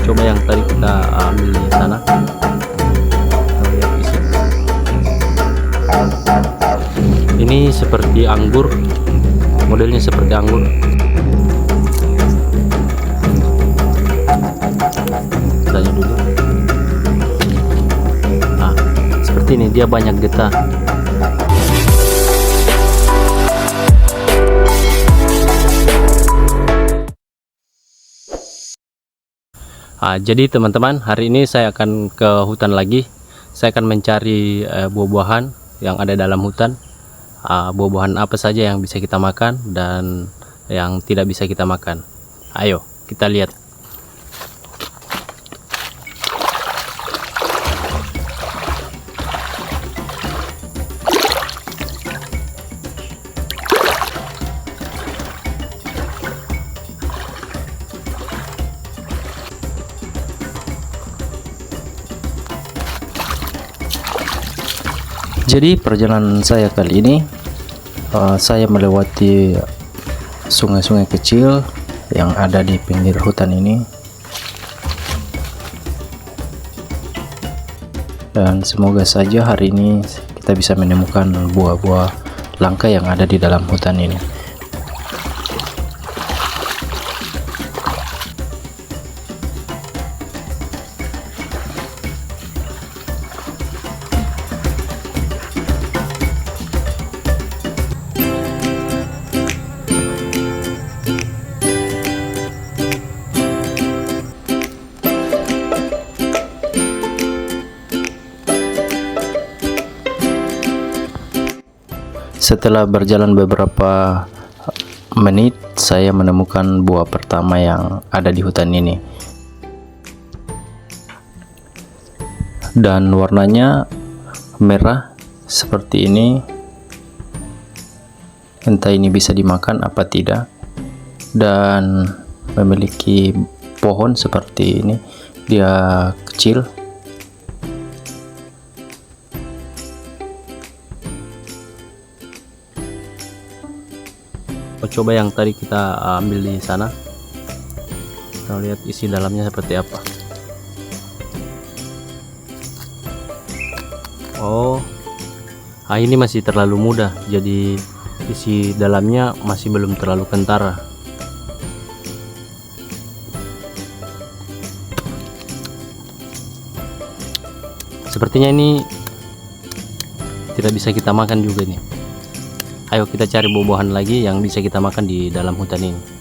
coba yang tadi kita ambil di sana. Lihat di sini. Ini seperti anggur, modelnya seperti anggur. Tanya dulu. Nah, seperti ini, dia banyak getah. Jadi teman-teman, hari ini saya akan ke hutan lagi. Saya akan mencari buah-buahan yang ada dalam hutan. Buah-buahan apa saja yang bisa kita makan dan yang tidak bisa kita makan. Ayo kita lihat. Jadi perjalanan saya kali ini, saya melewati sungai-sungai kecil yang ada di pinggir hutan ini, dan semoga saja hari ini kita bisa menemukan buah-buah langka yang ada di dalam hutan ini. Setelah berjalan beberapa menit, saya menemukan buah pertama yang ada di hutan ini, dan warnanya merah seperti ini. Entah ini bisa dimakan apa tidak, dan memiliki pohon seperti ini. Dia kecil. Coba yang tadi kita ambil di sana. Kita lihat isi dalamnya seperti apa. Ini masih terlalu muda, jadi isi dalamnya masih belum terlalu kentara. Sepertinya ini tidak bisa kita makan juga nih. Ayo kita cari buah-buahan lagi yang bisa kita makan di dalam hutan ini.